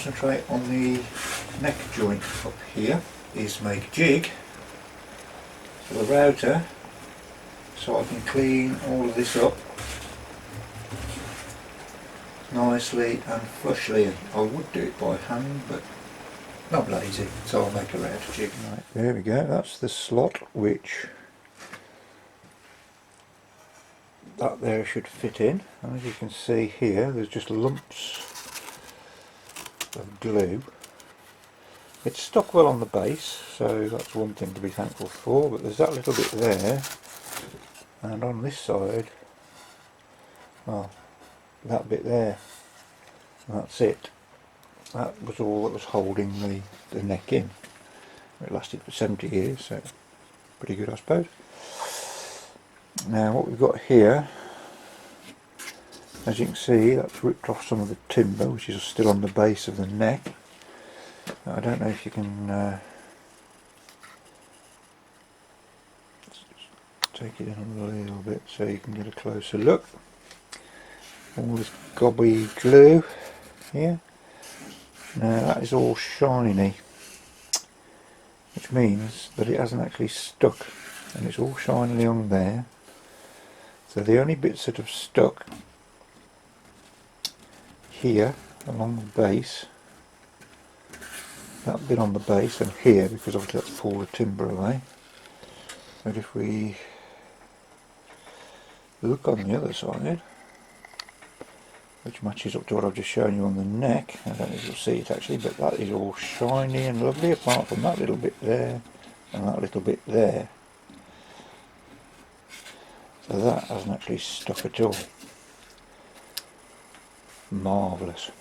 concentrate on the neck joint up here, is make a jig for the router so I can clean all of this up nicely and flushly. I would do it by hand, but I'm lazy, so I'll make a router jig. Right, there we go, that's the slot which that there should fit in. And as you can see here, there's just lumps of glue. It's stuck well on the base, so that's one thing to be thankful for, but there's that little bit there, and on this side, well, that bit there, and that's it. That was all that was holding the neck in. It lasted for 70 years, so pretty good I suppose. Now what we've got here, as you can see, that's ripped off some of the timber which is still on the base of the neck. I don't know if you can take it in a little bit so you can get a closer look. All this gobby glue here. Now that is all shiny, which means that it hasn't actually stuck, and it's all shinily on there. So the only bits that have stuck here along the base, that bit on the base, and here, because obviously that's pulled the timber away. But if we look on the other side, which matches up to what I've just shown you on the neck, I don't know if you'll see it actually, but that is all shiny and lovely, apart from that little bit there and that little bit there. So that hasn't actually stuck at all. Marvellous.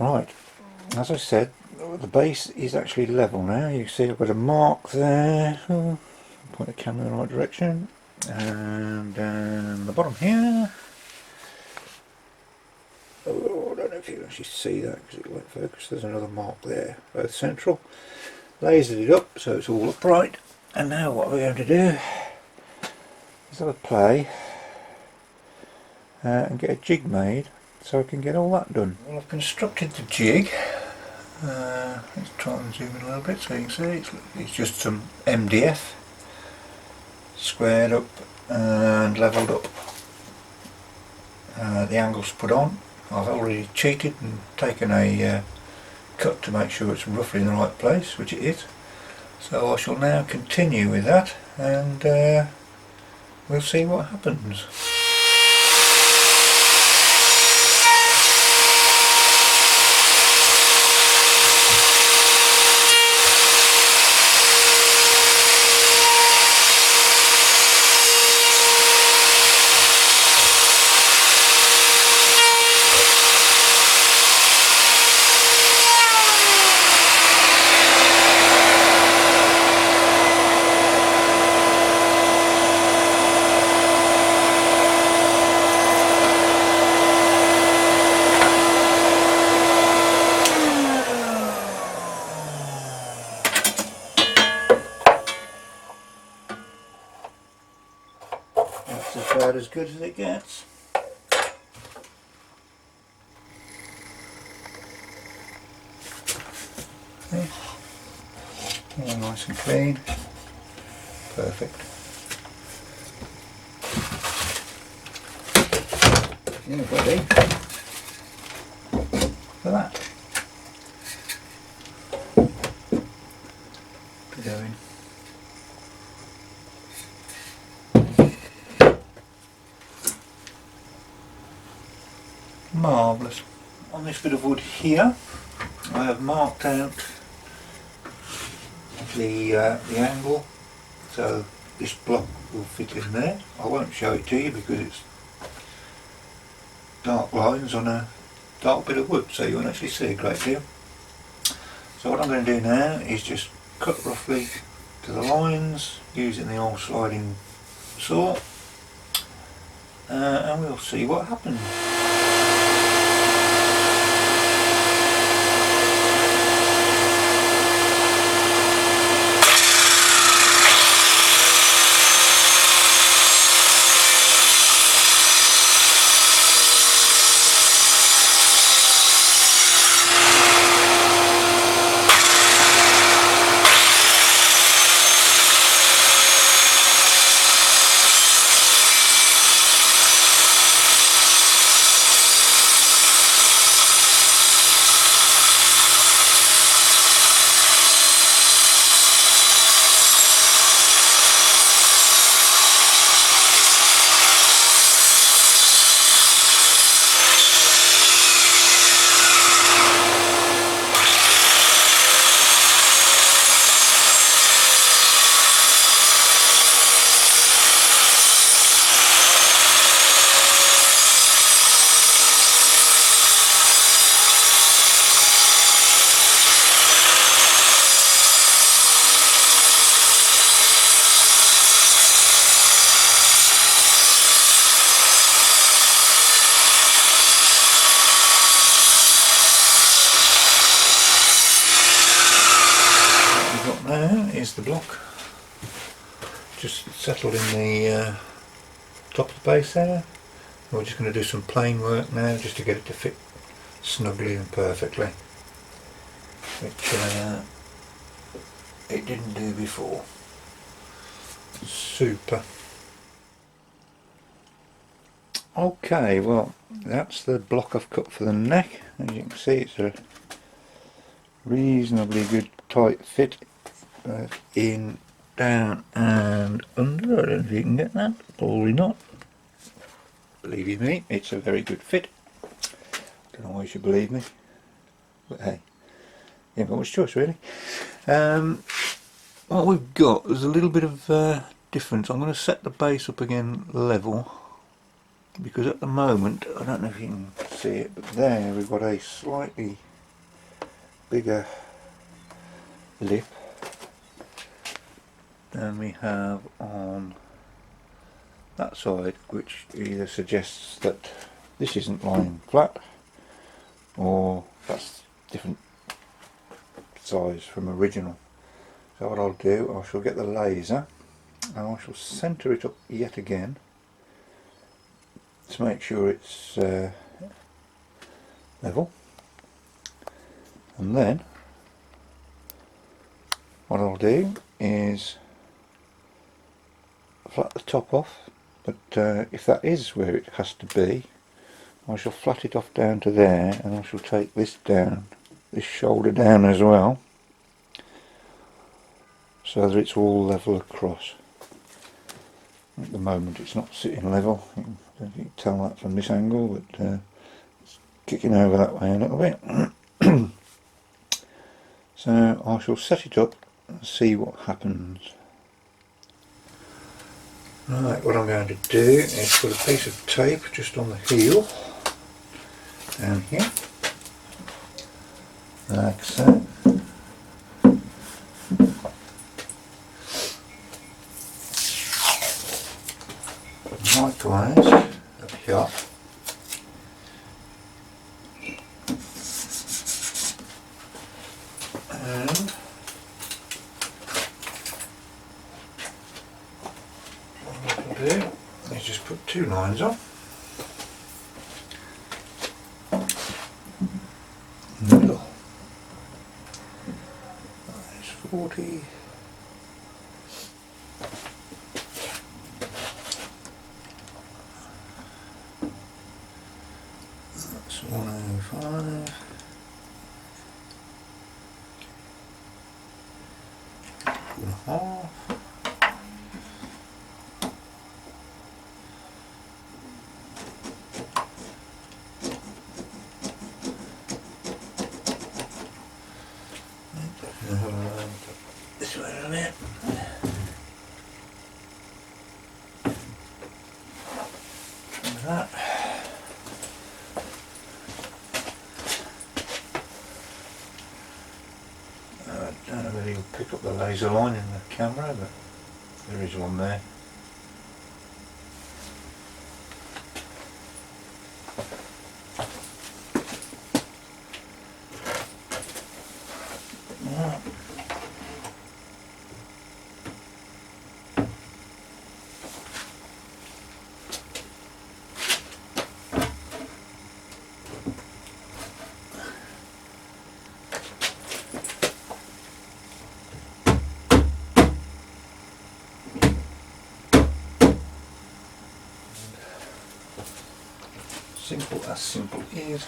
Right, as I said, the base is actually level now. You see I've got a mark there. Point the camera in the right direction, and down the bottom here. Oh, I don't know if you can actually see that because it won't focus. There's another mark there, both central. Lasered it up so it's all upright. And now what we're going to do is have a play and get a jig made so I can get all that done. Well, I've constructed the jig. Let's try and zoom in a little bit so you can see. It's just some MDF squared up and levelled up. The angles put on. I've already cheated and taken a cut to make sure it's roughly in the right place, which it is. So I shall now continue with that, and we'll see what happens. That's about as good as it gets. Okay. All nice and clean. Perfect. You're ready for that to go in. Marvellous. On this bit of wood here, I have marked out the angle, so this block will fit in there. I won't show it to you because it's dark lines on a dark bit of wood, so you won't actually see a great deal. So what I'm going to do now is just cut roughly to the lines using the old sliding saw, and we'll see what happens. There's the block, just settled in the top of the base there. We're just going to do some plain work now just to get it to fit snugly and perfectly, which it didn't do before. Super. Okay, well that's the block I've cut for the neck. As you can see, it's a reasonably good tight fit, in, down and under. I don't know if you can get that, probably not. Believe you me, it's a very good fit. Don't know why you should believe me, but hey, you haven't got much choice really. What we've got is a little bit of difference. I'm going to set the base up again level, because at the moment, I don't know if you can see it, but there we've got a slightly bigger lip than we have on that side, which either suggests that this isn't lying flat, or that's different size from original. So what I'll do, I shall get the laser and I shall centre it up yet again to make sure it's level, and then what I'll do is flat the top off, but if that is where it has to be, I shall flat it off down to there, and I shall take this down, this shoulder down as well, so that it's all level across. At the moment it's not sitting level, I don't know if you can tell that from this angle, but it's kicking over that way a little bit. So I shall set it up and see what happens. Right, what I'm going to do is put a piece of tape just on the heel, down here, like so. Likewise up here. And what I'll do is just put two lines on. Middle. That's 40. That's 105. 2.5. This way a bit. Try that. I don't know whether you'll pick up the laser line in the camera, but there is one there. Simple is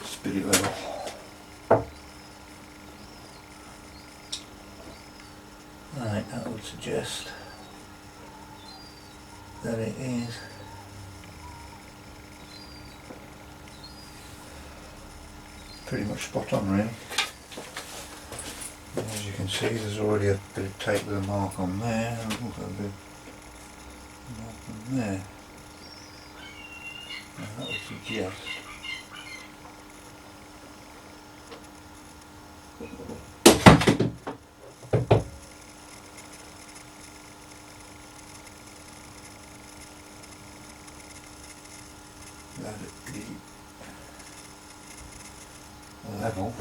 spirit level. Right, that would suggest that it is pretty much spot on really. As you can see, there's already a bit of tape with a mark on there, and also a bit of mark on there. And that would suggest that the level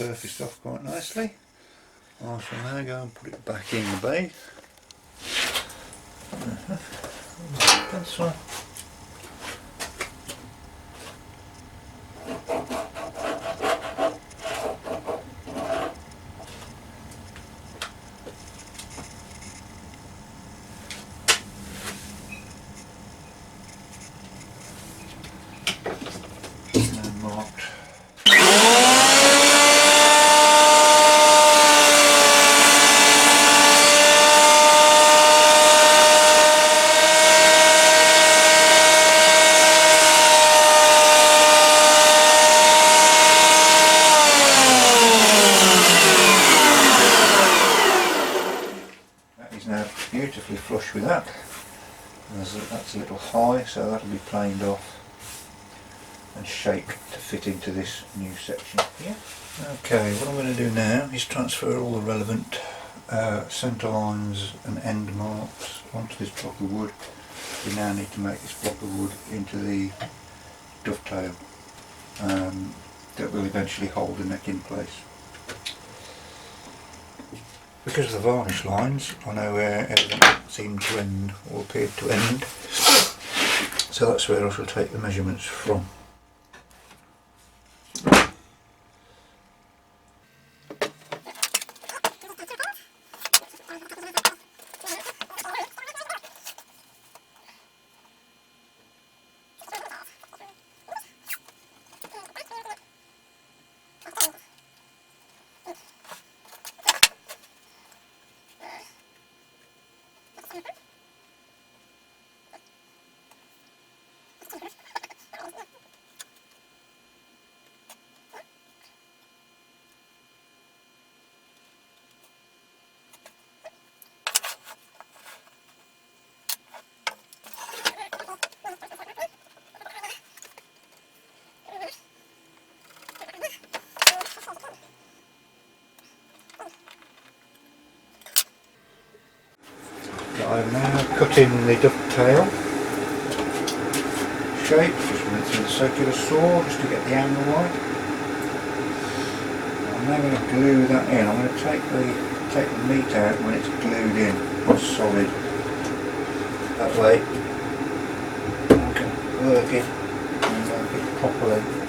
surfaced off quite nicely. I shall now go and put it back in the base. Pencil. And marked. Now beautifully flush with that. That's a little high, so that'll be planed off and shaped to fit into this new section here. Okay, what I'm going to do now is transfer all the relevant centre lines and end marks onto this block of wood. We now need to make this block of wood into the dovetail that will eventually hold the neck in place. Because of the varnish lines, I know where everything seemed to end or appeared to end, so that's where I shall take the measurements from. I've now cut in the dovetail shape, just went through the circular saw just to get the angle right. I'm now going to glue that in. I'm going to take the meat out when it's glued in, it's solid. That way I can work it and work it properly.